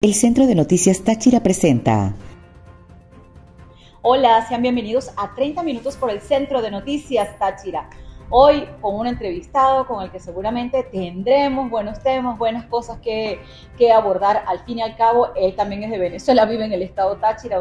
El Centro de Noticias Táchira presenta. Hola, sean bienvenidos a 30 minutos por el Centro de Noticias Táchira. Hoy con un entrevistado con el que seguramente tendremos buenos temas, buenas cosas que abordar. Al fin y al cabo, él también es de Venezuela, vive en el estado Táchira,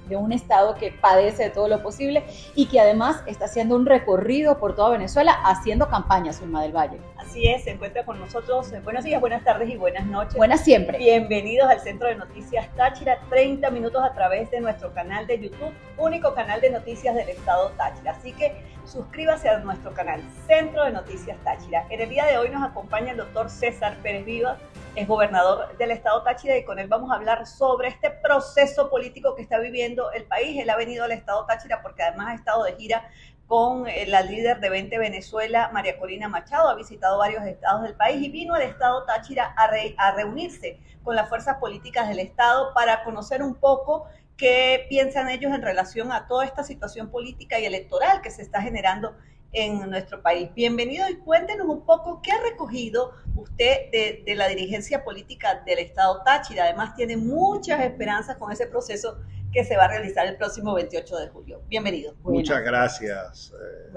de un estado que padece de todo lo posible y que además está haciendo un recorrido por toda Venezuela haciendo campañas, Zulma del Valle. Así es, se encuentra con nosotros. Buenos días, buenas tardes y buenas noches. Buenas siempre. Bienvenidos al Centro de Noticias Táchira, 30 minutos a través de nuestro canal de YouTube, único canal de noticias del estado Táchira. Así que suscríbase a nuestro canal, Centro de Noticias Táchira. En el día de hoy nos acompaña el doctor César Pérez Vivas, es gobernador del estado Táchira, y con él vamos a hablar sobre este proceso político que está viviendo el país. Él ha venido al estado Táchira porque además ha estado de gira con la líder de 20 Venezuela, María Corina Machado. Ha visitado varios estados del país y vino al estado Táchira a reunirse con las fuerzas políticas del estado para conocer un poco qué piensan ellos en relación a toda esta situación política y electoral que se está generando en nuestro país. Bienvenido y cuéntenos un poco qué ha recogido usted de la dirigencia política del estado Táchira. Además tiene muchas esperanzas con ese proceso que se va a realizar el próximo 28 de julio. Bienvenido. Muchas gracias,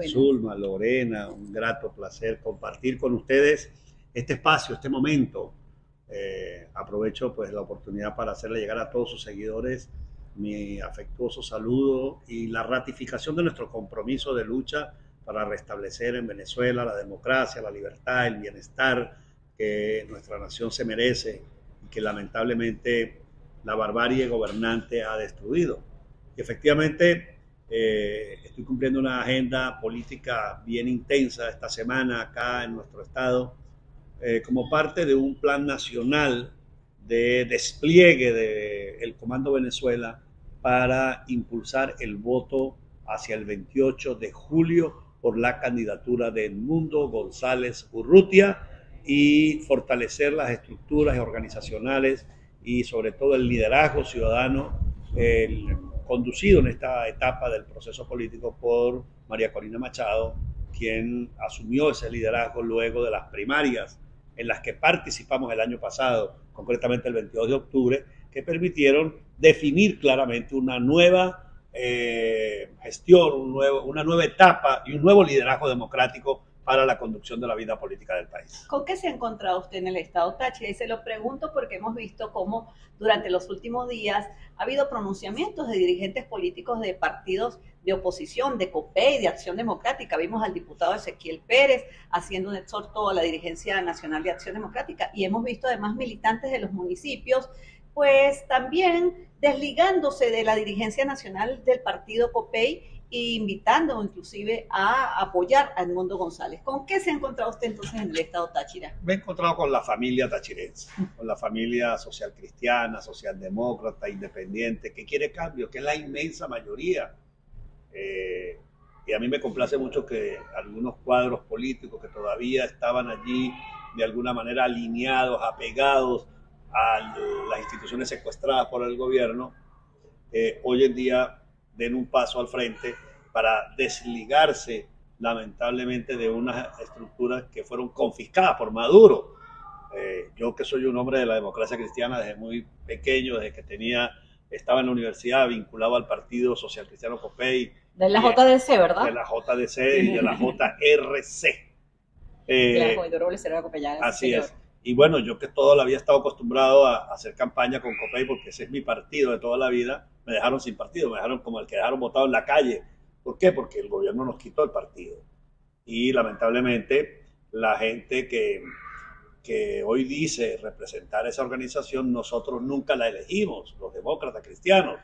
Zulma, Lorena, un grato placer compartir con ustedes este espacio, este momento. Aprovecho pues la oportunidad para hacerle llegar a todos sus seguidores mi afectuoso saludo y la ratificación de nuestro compromiso de lucha para restablecer en Venezuela la democracia, la libertad, el bienestar que nuestra nación se merece y que lamentablemente la barbarie gobernante ha destruido. Y efectivamente estoy cumpliendo una agenda política bien intensa esta semana acá en nuestro estado como parte de un plan nacional de despliegue del Comando Venezuela para impulsar el voto hacia el 28 de julio por la candidatura de Edmundo González Urrutia y fortalecer las estructuras organizacionales y sobre todo el liderazgo ciudadano conducido en esta etapa del proceso político por María Corina Machado, quien asumió ese liderazgo luego de las primarias en las que participamos el año pasado, concretamente el 22 de octubre, que permitieron definir claramente una nueva gestión, una nueva etapa y un nuevo liderazgo democrático para la conducción de la vida política del país. ¿Con qué se ha encontrado usted en el estado Táchira? Y se lo pregunto porque hemos visto cómo durante los últimos días ha habido pronunciamientos de dirigentes políticos de partidos de oposición, de COPEI, de Acción Democrática. Vimos al diputado Ezequiel Pérez haciendo un exhorto a la dirigencia nacional de Acción Democrática, y hemos visto además militantes de los municipios pues también desligándose de la dirigencia nacional del partido COPEI e invitando inclusive a apoyar a Edmundo González. ¿Con qué se ha encontrado usted entonces en el estado Táchira? Me he encontrado con la familia tachirense, con la familia social cristiana, socialdemócrata, independiente, que quiere cambio, que es la inmensa mayoría. Y a mí me complace mucho que algunos cuadros políticos que todavía estaban allí de alguna manera alineados, apegados a las instituciones secuestradas por el gobierno, hoy en día den un paso al frente para desligarse lamentablemente de unas estructuras que fueron confiscadas por Maduro. Yo que soy un hombre de la democracia cristiana desde muy pequeño, desde que estaba en la universidad vinculado al Partido Social Cristiano COPEI. De la JDC, ¿verdad? De la JDC y de la JRC. Así es. Y bueno, yo que toda la vida he estado acostumbrado a hacer campaña con COPEI porque ese es mi partido de toda la vida, me dejaron sin partido, me dejaron como el que dejaron botado en la calle. ¿Por qué? Porque el gobierno nos quitó el partido. Y lamentablemente la gente que hoy dice representar esa organización, nosotros nunca la elegimos, los demócratas cristianos.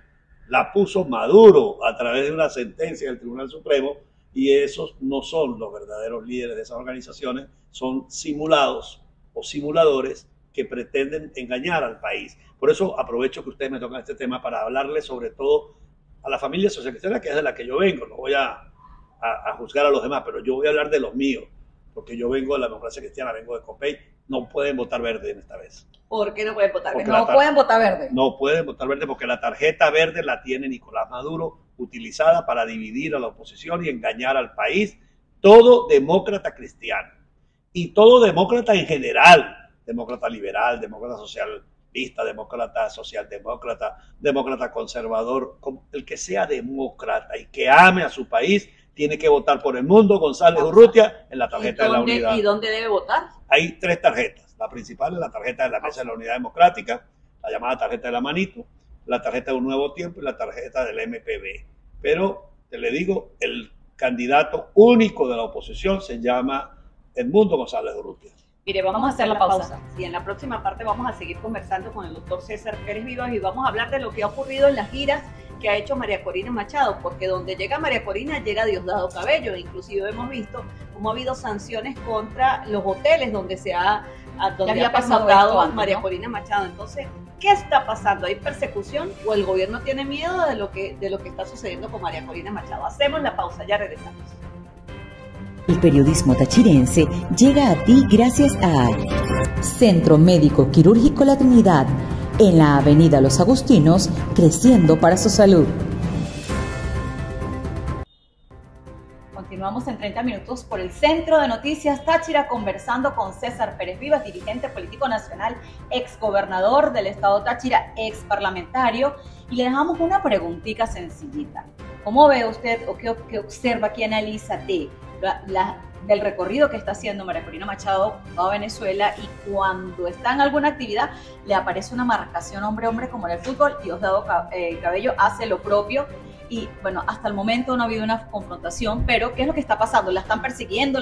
La puso Maduro a través de una sentencia del Tribunal Supremo, y esos no son los verdaderos líderes de esas organizaciones, son simulados o simuladores que pretenden engañar al país. Por eso aprovecho que ustedes me tocan este tema para hablarles sobre todo a la familia social cristiana, que es de la que yo vengo. No voy a juzgar a los demás, pero yo voy a hablar de los míos, porque yo vengo de la democracia cristiana, vengo de COPEI. No pueden votar verde en esta vez. ¿Por qué no pueden votar verde? No pueden votar verde. No pueden votar verde porque la tarjeta verde la tiene Nicolás Maduro, utilizada para dividir a la oposición y engañar al país. Todo demócrata cristiano y todo demócrata en general, demócrata liberal, demócrata social socialista, demócrata, socialdemócrata, demócrata conservador, el que sea demócrata y que ame a su país, tiene que votar por el Mundo González Urrutia en la tarjeta de la unidad. ¿Y dónde debe votar? Hay 3 tarjetas. La principal es la tarjeta de la Mesa de la Unidad Democrática, la llamada tarjeta de la manito, la tarjeta de Un Nuevo Tiempo y la tarjeta del MPB. Pero, te le digo, el candidato único de la oposición se llama Edmundo González Urrutia. Mire, vamos a hacer la pausa. Y en la próxima parte vamos a seguir conversando con el doctor César Pérez Vivas y vamos a hablar de lo que ha ocurrido en las giras que ha hecho María Corina Machado, porque donde llega María Corina llega Diosdado Cabello. Inclusive hemos visto cómo ha habido sanciones contra los hoteles donde había pasado a María Corina Machado. Entonces, ¿qué está pasando? ¿Hay persecución o el gobierno tiene miedo de lo que está sucediendo con María Corina Machado? Hacemos la pausa, ya regresamos. El periodismo tachirense llega a ti gracias a Centro Médico Quirúrgico La Trinidad, en la Avenida Los Agustinos, creciendo para su salud. Continuamos en 30 minutos por el Centro de Noticias Táchira conversando con César Pérez Vivas, dirigente político nacional, exgobernador del estado Táchira, ex parlamentario, y le dejamos una preguntita sencillita. ¿Cómo ve usted o qué observa, qué analiza del recorrido que está haciendo María Corina Machado a Venezuela, y cuando está en alguna actividad le aparece una marcación hombre-hombre como en el fútbol? Diosdado Cabello hace lo propio y bueno, hasta el momento no ha habido una confrontación, pero ¿qué es lo que está pasando? ¿La están persiguiendo?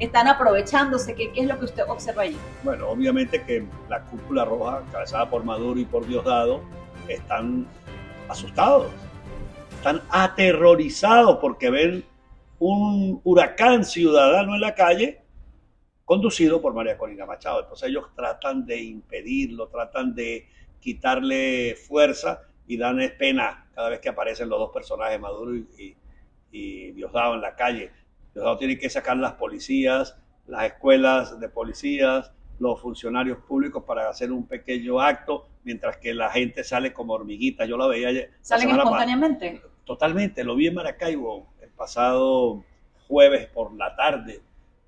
¿Están aprovechándose? ¿Qué es lo que usted observa allí? Bueno, obviamente que la cúpula roja, encabezada por Maduro y por Diosdado, están asustados, están aterrorizados porque ven un huracán ciudadano en la calle conducido por María Corina Machado. Entonces ellos tratan de impedirlo, tratan de quitarle fuerza y dan pena cada vez que aparecen los 2 personajes, Maduro y Diosdado, en la calle. Diosdado tiene que sacar las policías, las escuelas de policías, los funcionarios públicos para hacer un pequeño acto, mientras que la gente sale como hormiguita. Yo la veía ayer. ¿Salen espontáneamente? Totalmente, lo vi en Maracaibo el pasado jueves por la tarde,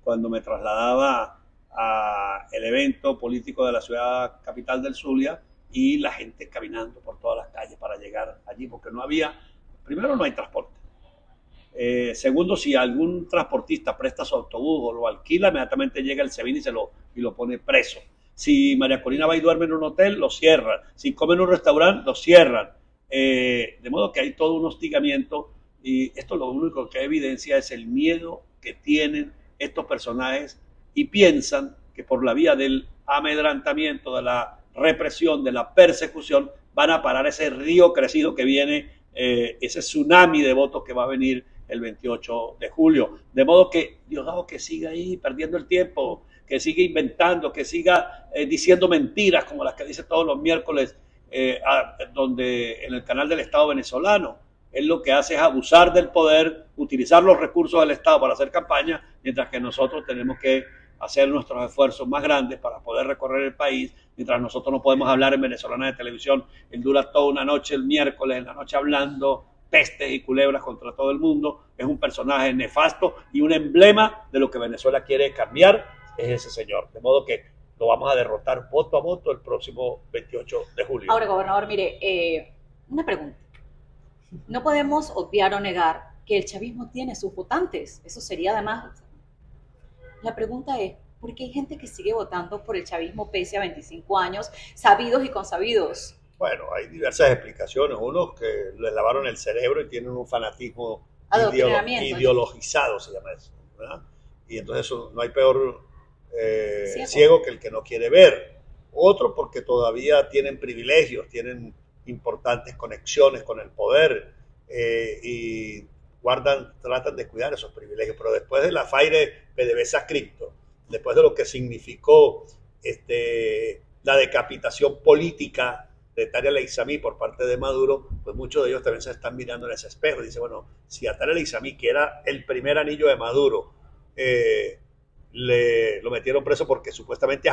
cuando me trasladaba al evento político de la ciudad capital del Zulia, y la gente caminando por todas las calles para llegar allí, porque primero no hay transporte. Segundo, si algún transportista presta su autobús o lo alquila, inmediatamente llega el SEBIN y lo pone preso. Si María Corina va y duerme en un hotel, lo cierran. Si come en un restaurante, lo cierran. De modo que hay todo un hostigamiento, y esto lo único que evidencia es el miedo que tienen estos personajes, y piensan que por la vía del amedrantamiento, de la represión, de la persecución, van a parar ese río crecido que viene, ese tsunami de votos que va a venir el 28 de julio. De modo que Diosdado que siga ahí perdiendo el tiempo, que siga inventando, que siga diciendo mentiras como las que dice todos los miércoles en el canal del Estado venezolano. Él lo que hace es abusar del poder, utilizar los recursos del Estado para hacer campaña, mientras que nosotros tenemos que hacer nuestros esfuerzos más grandes para poder recorrer el país, mientras nosotros no podemos hablar en Venezolana de Televisión. Él dura toda una noche el miércoles en la noche hablando pestes y culebras contra todo el mundo. Es un personaje nefasto y un emblema de lo que Venezuela quiere cambiar, es ese señor. De modo que lo vamos a derrotar voto a voto el próximo 28 de julio. Ahora, gobernador, mire, una pregunta. No podemos obviar o negar que el chavismo tiene sus votantes. Eso sería además... La pregunta es, ¿por qué hay gente que sigue votando por el chavismo pese a 25 años, sabidos y consabidos? Bueno, hay diversas explicaciones. Unos que les lavaron el cerebro y tienen un fanatismo ideologizado, se llama eso, ¿verdad? Y entonces no hay peor ciego que el que no quiere ver. Otro porque todavía tienen privilegios, tienen importantes conexiones con el poder y tratan de cuidar esos privilegios. Pero después de la Faire PDVSA cripto, después de lo que significó la decapitación política de Tareq el-Aissami por parte de Maduro, pues muchos de ellos también se están mirando en ese espejo y dicen, bueno, si a Tareq el-Aissami, que era el primer anillo de Maduro, lo metieron preso porque supuestamente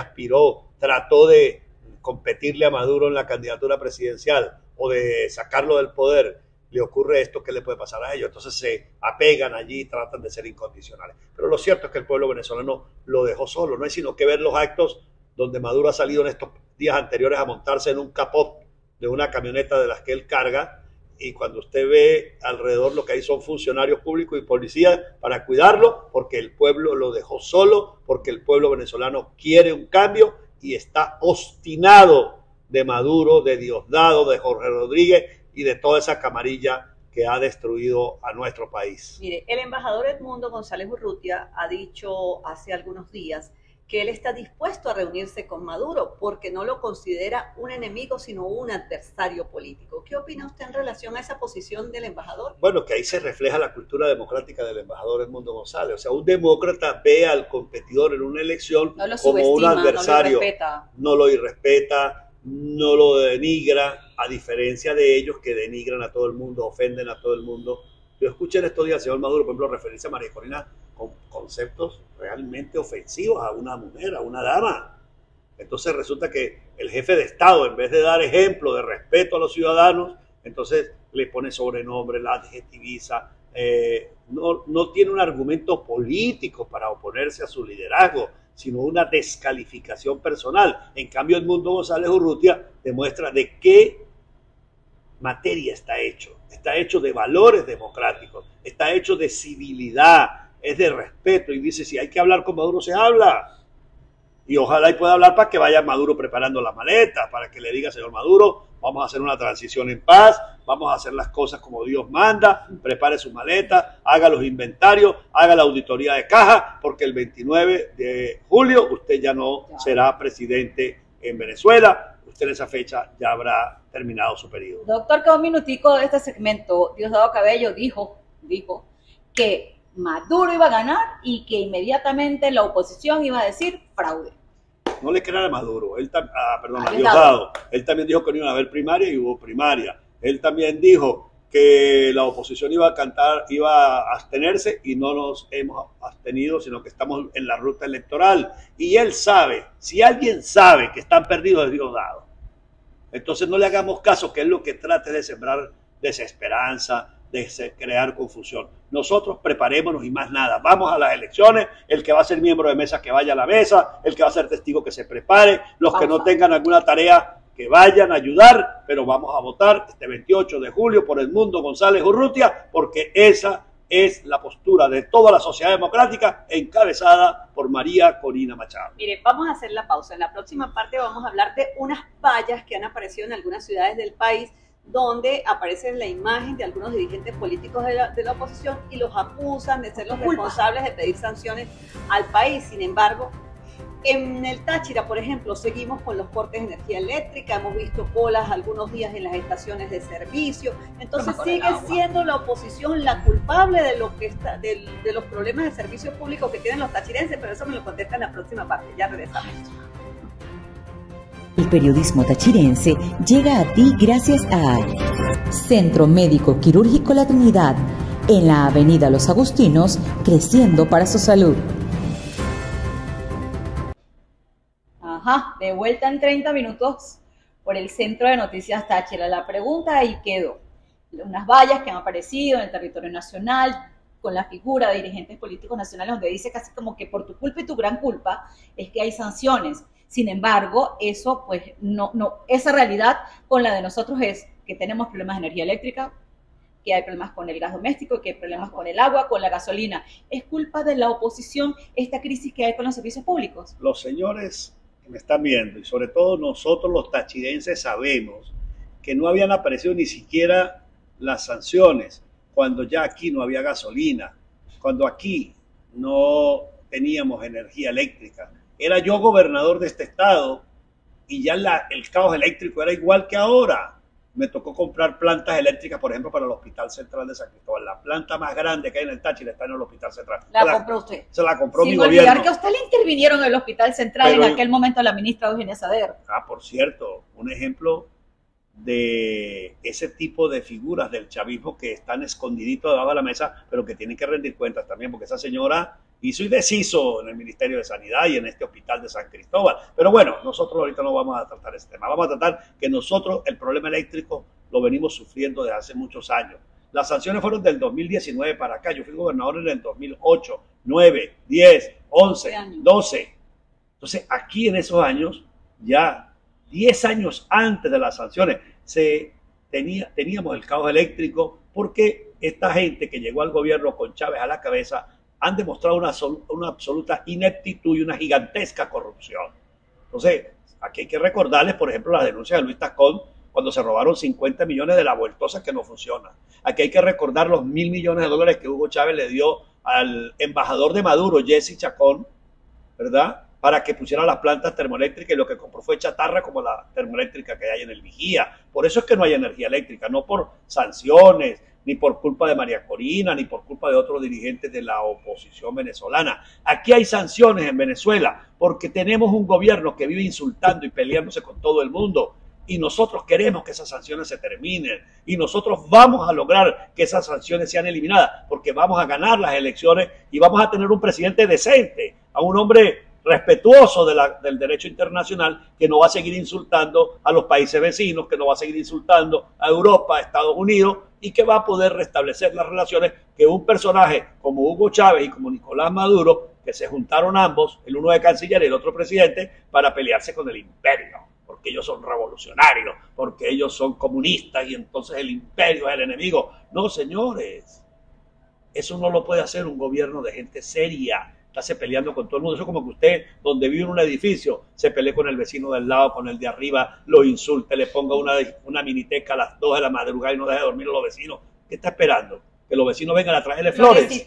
trató de competirle a Maduro en la candidatura presidencial o de sacarlo del poder, le ocurre esto, ¿qué le puede pasar a ellos? Entonces se apegan allí y tratan de ser incondicionales. Pero lo cierto es que el pueblo venezolano lo dejó solo. No hay sino que ver los actos donde Maduro ha salido en estos días anteriores a montarse en un capot de una camioneta de las que él carga, y cuando usted ve alrededor lo que hay son funcionarios públicos y policías para cuidarlo, porque el pueblo lo dejó solo, porque el pueblo venezolano quiere un cambio y está obstinado de Maduro, de Diosdado, de Jorge Rodríguez y de toda esa camarilla que ha destruido a nuestro país. Mire, el embajador Edmundo González Urrutia ha dicho hace algunos días que él está dispuesto a reunirse con Maduro porque no lo considera un enemigo, sino un adversario político. ¿Qué opina usted en relación a esa posición del embajador? Bueno, que ahí se refleja la cultura democrática del embajador Edmundo González. O sea, un demócrata ve al competidor en una elección como un adversario, no lo irrespeta, no lo denigra, a diferencia de ellos que denigran a todo el mundo, ofenden a todo el mundo. Yo escuché en estos días al señor Maduro, por ejemplo, referirse a María Corina con conceptos realmente ofensivos a una mujer, a una dama. Entonces resulta que el jefe de Estado, en vez de dar ejemplo de respeto a los ciudadanos, entonces le pone sobrenombre, la adjetiviza, no tiene un argumento político para oponerse a su liderazgo, sino una descalificación personal. En cambio, Edmundo González Urrutia demuestra de qué materia está hecho. Está hecho de valores democráticos, está hecho de civilidad, es de respeto, y dice, si hay que hablar con Maduro, se habla. Y ojalá y pueda hablar para que vaya Maduro preparando las maletas, para que le diga, señor Maduro, vamos a hacer una transición en paz, vamos a hacer las cosas como Dios manda, prepare su maleta, haga los inventarios, haga la auditoría de caja, porque el 29 de julio usted ya no será presidente en Venezuela, usted en esa fecha ya habrá terminado su periodo. Doctor, que un minutico de este segmento, Diosdado Cabello dijo que Maduro iba a ganar y que inmediatamente la oposición iba a decir fraude. No le crean a Maduro, a Diosdado. Él también dijo que no iban a haber primaria y hubo primaria. Él también dijo que la oposición iba a abstenerse y no nos hemos abstenido, sino que estamos en la ruta electoral. Y él sabe, si alguien sabe que están perdidos, es Diosdado. Entonces no le hagamos caso, que es lo que trate de sembrar desesperanza, de crear confusión. Nosotros preparémonos y más nada. Vamos a las elecciones, el que va a ser miembro de mesa que vaya a la mesa, el que va a ser testigo que se prepare, los que no tengan alguna tarea que vayan a ayudar, pero vamos a votar este 28 de julio por Edmundo González Urrutia, porque esa es la postura de toda la sociedad democrática encabezada por María Corina Machado. Mire, vamos a hacer la pausa. En la próxima parte vamos a hablar de unas vallas que han aparecido en algunas ciudades del país, donde aparece la imagen de algunos dirigentes políticos de la oposición y los acusan de ser los responsables de pedir sanciones al país. Sin embargo, en el Táchira, por ejemplo, seguimos con los cortes de energía eléctrica, hemos visto colas algunos días en las estaciones de servicio, entonces sigue siendo la oposición la culpable de lo que está, de los problemas de servicios públicos que tienen los tachirenses, pero eso me lo contesta en la próxima parte. Ya regresamos. El periodismo tachirense llega a ti gracias a Centro Médico Quirúrgico La Trinidad, en la Avenida Los Agustinos, creciendo para su salud. De vuelta en 30 minutos por el Centro de Noticias Táchira. La pregunta ahí quedó. Unas vallas que han aparecido en el territorio nacional con la figura de dirigentes políticos nacionales, donde dice casi como que por tu culpa y tu gran culpa es que hay sanciones. Sin embargo, eso pues no, esa realidad con la de nosotros es que tenemos problemas de energía eléctrica, que hay problemas con el gas doméstico, que hay problemas con el agua, con la gasolina. ¿Es culpa de la oposición esta crisis que hay con los servicios públicos? Los señores que me están viendo, y sobre todo nosotros los tachirenses, sabemos que no habían aparecido ni siquiera las sanciones cuando ya aquí no había gasolina, cuando aquí no teníamos energía eléctrica. Era yo gobernador de este estado y ya el caos eléctrico era igual que ahora. Me tocó comprar plantas eléctricas, por ejemplo, para el Hospital Central de San Cristóbal. La planta más grande que hay en el Táchira está en el Hospital Central. ¿La compró usted? Se la compró mi gobierno. Sin olvidar que a usted le intervinieron en el Hospital Central en aquel momento la ministra Eugenia Sader. Por cierto, un ejemplo de ese tipo de figuras del chavismo que están escondiditos debajo de la mesa, pero que tienen que rendir cuentas también, porque esa señora hizo y deshizo en el Ministerio de Sanidad y en este Hospital de San Cristóbal. Pero bueno, nosotros ahorita no vamos a tratar ese tema. Vamos a tratar que nosotros el problema eléctrico lo venimos sufriendo desde hace muchos años. Las sanciones fueron del 2019 para acá. Yo fui gobernador en el 2008, 9, 10, 11, 12. Entonces, aquí en esos años ya 10 años antes de las sanciones, teníamos el caos eléctrico porque esta gente que llegó al gobierno con Chávez a la cabeza han demostrado una absoluta ineptitud y una gigantesca corrupción. Entonces, aquí hay que recordarles, por ejemplo, las denuncias de Luis Tascón cuando se robaron 50 millones de la vueltosa que no funciona. Aquí hay que recordar los $1.000 millones que Hugo Chávez le dio al embajador de Maduro, Jesse Chacón, ¿verdad?, para que pusiera las plantas termoeléctricas, y lo que compró fue chatarra como la termoeléctrica que hay en el Vigía. Por eso es que no hay energía eléctrica, no por sanciones, ni por culpa de María Corina, ni por culpa de otros dirigentes de la oposición venezolana. Aquí hay sanciones en Venezuela porque tenemos un gobierno que vive insultando y peleándose con todo el mundo, y nosotros queremos que esas sanciones se terminen, y nosotros vamos a lograr que esas sanciones sean eliminadas, porque vamos a ganar las elecciones y vamos a tener un presidente decente, a un hombre respetuoso del derecho internacional, que no va a seguir insultando a los países vecinos, que no va a seguir insultando a Europa, a Estados Unidos, y que va a poder restablecer las relaciones que un personaje como Hugo Chávez y como Nicolás Maduro, que se juntaron ambos, el uno de canciller y el otro presidente, para pelearse con el imperio, porque ellos son revolucionarios, porque ellos son comunistas y entonces el imperio es el enemigo. No, señores, eso no lo puede hacer un gobierno de gente seria, estarse peleando con todo el mundo. Eso es como que usted, donde vive en un edificio, se pelee con el vecino del lado, con el de arriba, lo insulte, le ponga una miniteca a las 2 de la madrugada y no deje dormir a los vecinos. ¿Qué está esperando? ¿Que los vecinos vengan a traerle flores?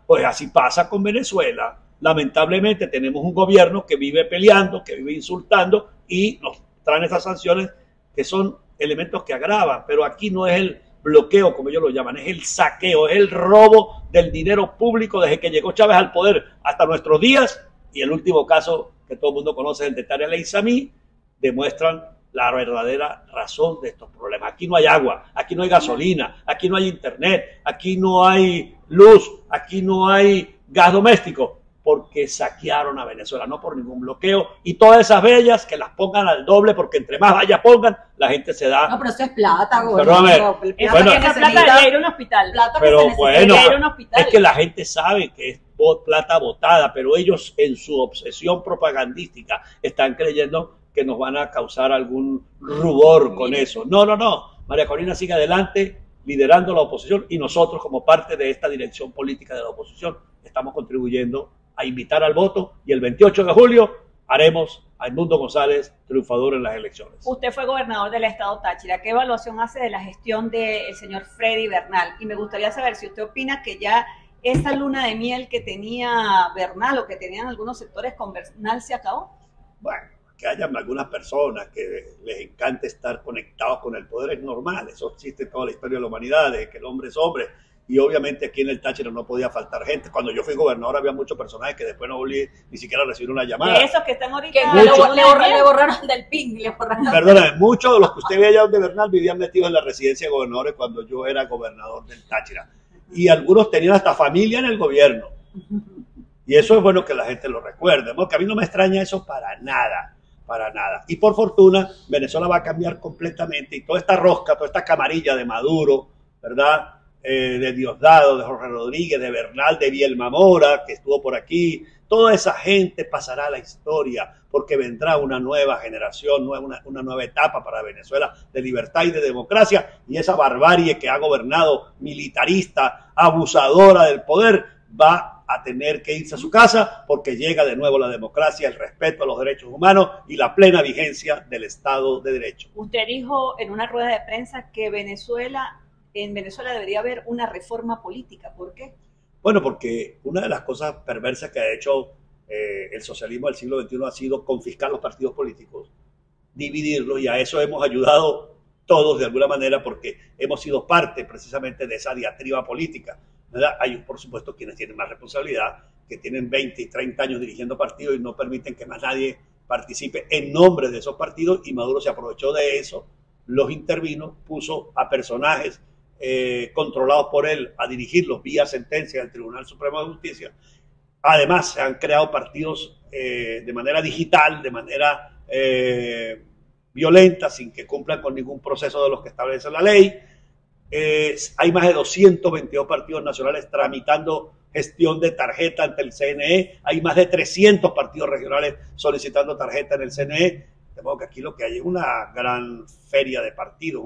Pues así pasa con Venezuela. Lamentablemente tenemos un gobierno que vive peleando, que vive insultando, y nos traen esas sanciones que son elementos que agravan. Pero aquí no es el bloqueo, como ellos lo llaman, es el saqueo, es el robo del dinero público desde que llegó Chávez al poder hasta nuestros días. Y el último caso que todo el mundo conoce, el de Tarek El Aissami, demuestran la verdadera razón de estos problemas. Aquí no hay agua, aquí no hay gasolina, aquí no hay internet, aquí no hay luz, aquí no hay gas doméstico, porque saquearon a Venezuela, no por ningún bloqueo. Y todas esas bellas que las pongan al doble, porque entre más vallas pongan, la gente se da. No, pero eso es plata, güey. Pero a ver, bueno, esa plata debería ir a un hospital. Pero bueno, es que la gente sabe que es plata botada, pero ellos en su obsesión propagandística están creyendo que nos van a causar algún rubor con eso. No. María Corina sigue adelante liderando la oposición, y nosotros, como parte de esta dirección política de la oposición, estamos contribuyendo a invitar al voto, y el 28 de julio haremos a Edmundo González triunfador en las elecciones. Usted fue gobernador del estado Táchira. ¿Qué evaluación hace de la gestión del señor Freddy Bernal? Y me gustaría saber si usted opina que ya esa luna de miel que tenía Bernal, o que tenían algunos sectores con Bernal, se acabó. Bueno, que hayan algunas personas que les encanta estar conectados con el poder es normal. Eso existe en toda la historia de la humanidad, desde que el hombre es hombre. Y obviamente aquí en el Táchira no podía faltar gente. Cuando yo fui gobernador había muchos personajes que después no volví ni siquiera a recibir una llamada. De esos que están ahorita... Le borraron del PIN. Perdóname, muchos de los que usted veía allá donde Bernal vivían metidos en la residencia de gobernadores cuando yo era gobernador del Táchira. Y algunos tenían hasta familia en el gobierno. Y eso es bueno que la gente lo recuerde, porque a mí no me extraña eso para nada. Y por fortuna, Venezuela va a cambiar completamente, y toda esta rosca, toda esta camarilla de Maduro, ¿verdad?, de Diosdado, de Jorge Rodríguez, de Bernal, de Vielma Mora, que estuvo por aquí, toda esa gente pasará a la historia, porque vendrá una nueva generación, una nueva etapa para Venezuela de libertad y de democracia, y esa barbarie que ha gobernado, militarista, abusadora del poder, va a tener que irse a su casa, porque llega de nuevo la democracia, el respeto a los derechos humanos y la plena vigencia del Estado de Derecho. Usted dijo en una rueda de prensa que en Venezuela debería haber una reforma política. ¿Por qué? Bueno, porque una de las cosas perversas que ha hecho el socialismo del siglo XXI ha sido confiscar los partidos políticos, dividirlos, y a eso hemos ayudado todos de alguna manera, porque hemos sido parte precisamente de esa diatriba política, ¿verdad? Hay, por supuesto, quienes tienen más responsabilidad, que tienen 20 y 30 años dirigiendo partidos y no permiten que más nadie participe en nombre de esos partidos, y Maduro se aprovechó de eso, los intervino, puso a personajes controlados por él a dirigirlos vía sentencia del Tribunal Supremo de Justicia. Además, se han creado partidos de manera digital, de manera violenta, sin que cumplan con ningún proceso de los que establece la ley. Hay más de 222 partidos nacionales tramitando gestión de tarjeta ante el CNE. Hay más de 300 partidos regionales solicitando tarjeta en el CNE. De modo que aquí lo que hay es una gran feria de partidos,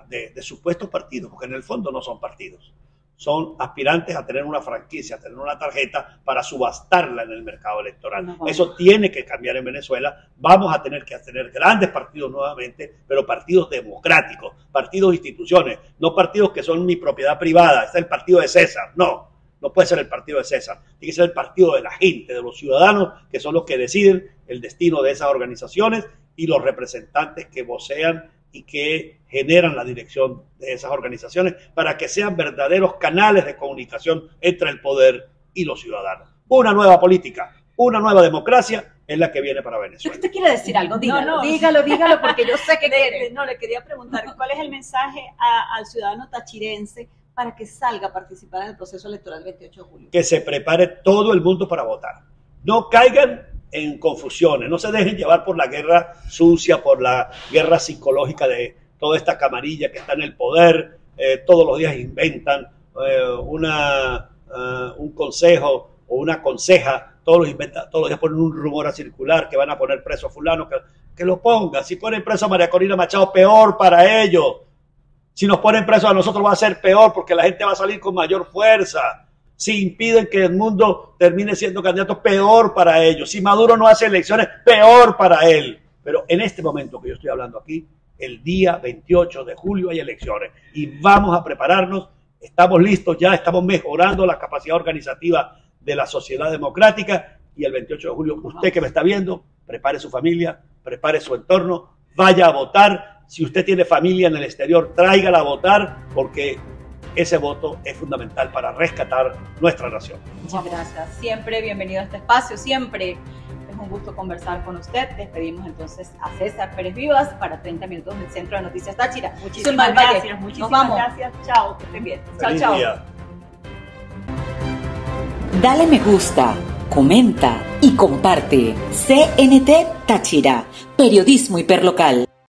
de supuestos partidos, porque en el fondo no son partidos. Son aspirantes a tener una franquicia, a tener una tarjeta para subastarla en el mercado electoral. Eso tiene que cambiar en Venezuela. Vamos a tener que tener grandes partidos nuevamente, pero partidos democráticos, partidos de instituciones, no partidos que son mi propiedad privada. Este es el partido de César. No puede ser el partido de César. Tiene que ser el partido de la gente, de los ciudadanos, que son los que deciden el destino de esas organizaciones y los representantes que vocean y que generan la dirección de esas organizaciones para que sean verdaderos canales de comunicación entre el poder y los ciudadanos. Una nueva política, una nueva democracia es la que viene para Venezuela. ¿Usted quiere decir algo? Dígalo, dígalo, porque yo sé que quiere. No, le quería preguntar, ¿cuál es el mensaje al ciudadano tachirense para que salga a participar en el proceso electoral del 28 de julio? Que se prepare todo el mundo para votar. No caigan en confusiones, no se dejen llevar por la guerra sucia, por la guerra psicológica de toda esta camarilla que está en el poder. Todos los días inventan un consejo o una conseja, todos los días ponen un rumor a circular que van a poner preso a fulano, que lo pongan. Si ponen preso a María Corina Machado, peor para ellos. Si nos ponen presos a nosotros va a ser peor, porque la gente va a salir con mayor fuerza. Si impiden que el mundo termine siendo candidato, peor para ellos. Si Maduro no hace elecciones, peor para él. Pero en este momento que yo estoy hablando aquí, el día 28 de julio hay elecciones y vamos a prepararnos. Estamos listos ya, estamos mejorando la capacidad organizativa de la sociedad democrática y el 28 de julio, usted que me está viendo, prepare su familia, prepare su entorno, vaya a votar. Si usted tiene familia en el exterior, tráigala a votar, porque ese voto es fundamental para rescatar nuestra nación. Muchas gracias. Siempre bienvenido a este espacio, siempre es un gusto conversar con usted. Despedimos entonces a César Pérez Vivas para 30 minutos del Centro de Noticias Táchira. Muchísimas gracias. Muchísimas gracias. Chao, que estén bien. Chao. Dale me gusta, comenta y comparte. CNT Táchira, periodismo hiperlocal.